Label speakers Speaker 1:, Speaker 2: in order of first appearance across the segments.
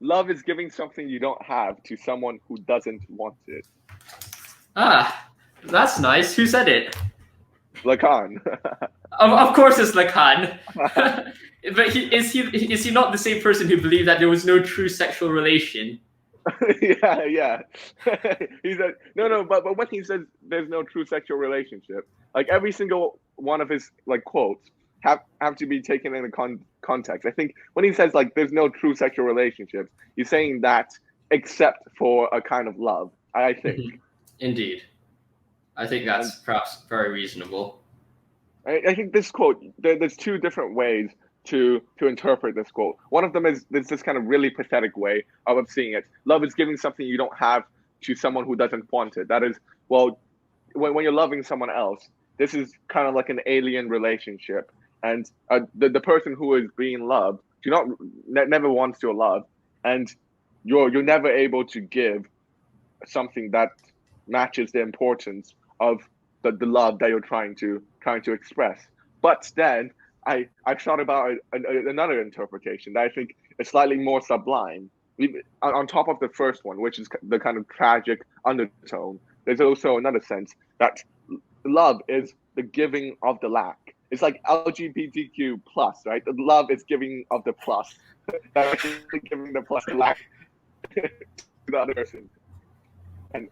Speaker 1: love is giving something you don't have to someone who doesn't want it.
Speaker 2: Ah, that's nice. Who said it?
Speaker 1: Lacan.
Speaker 2: Of course it's Lacan. But is he not the same person who believed that there was no true sexual relation?
Speaker 1: Yeah. He said no, but when he says there's no true sexual relationship, like every single one of his like quotes have to be taken in a context. I think when he says like there's no true sexual relationships, he's saying that except for a kind of love. I think.
Speaker 2: Indeed, I think that's perhaps very reasonable.
Speaker 1: I think this quote, there's two different ways to interpret this quote. One of them is there's this kind of really pathetic way of seeing it. Love is giving something you don't have to someone who doesn't want it. That is, well, when you're loving someone else, this is kind of like an alien relationship, and the person who is being loved never wants your love, and you're never able to give something that matches the importance of the love that you're trying to express. But then I've thought about another interpretation that I think is slightly more sublime. On top of the first one, which is the kind of tragic undertone, there's also another sense that love is the giving of the lack. It's like LGBTQ plus, right? The love is giving of the plus. That's giving the plus the lack to the other person. And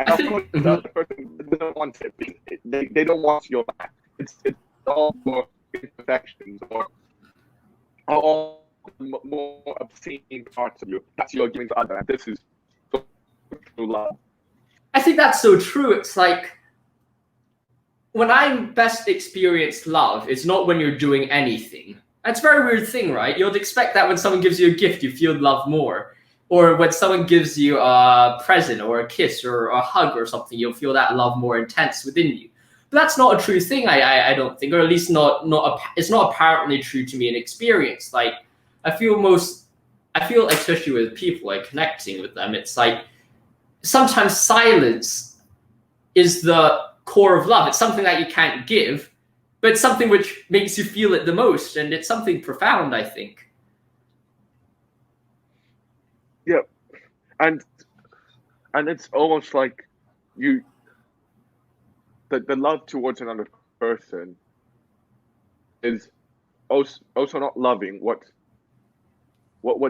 Speaker 1: of course, the other person doesn't want it. They don't want your back. It's all for imperfections or all more obscene parts of you. That's you're giving to others. This is true love.
Speaker 2: I think that's so true. It's like when I best experienced love, it's not when you're doing anything. That's a very weird thing, right? You'd expect that when someone gives you a gift, you feel love more. Or when someone gives you a present or a kiss or a hug or something, you'll feel that love more intense within you. But that's not a true thing, I don't think, or at least it's not apparently true to me in experience. Like I feel especially with people, like connecting with them, it's like sometimes silence is the core of love. It's something that you can't give, but it's something which makes you feel it the most, and it's something profound, I think.
Speaker 1: Yeah, and it's almost like the love towards another person is also not loving what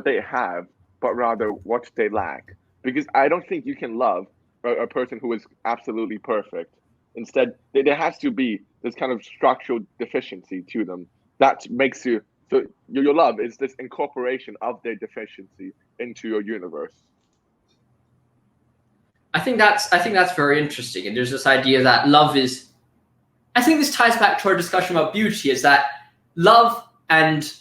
Speaker 1: they have, but rather what they lack. Because I don't think you can love a person who is absolutely perfect. Instead, there has to be this kind of structural deficiency to them that makes you. So your love is this incorporation of their deficiency into your universe.
Speaker 2: I think that's very interesting. And there's this idea that love is. I think this ties back to our discussion about beauty. Is that love and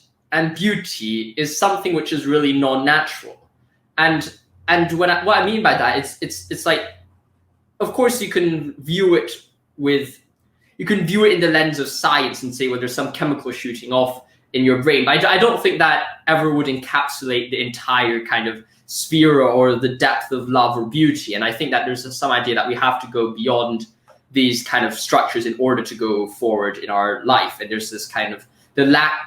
Speaker 2: beauty is something which is really non-natural, and what I mean by that, it's like, of course you can view it in the lens of science and say, well, there's some chemical shooting off in your brain. But I don't think that ever would encapsulate the entire kind of sphere or the depth of love or beauty. And I think that there's some idea that we have to go beyond these kind of structures in order to go forward in our life. And there's this kind of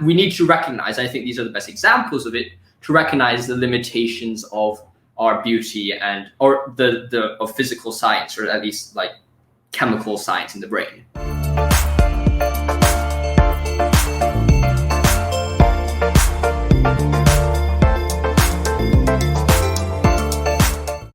Speaker 2: we need to recognize, I think these are the best examples of it, to recognize the limitations of our beauty of physical science, or at least like chemical science in the brain.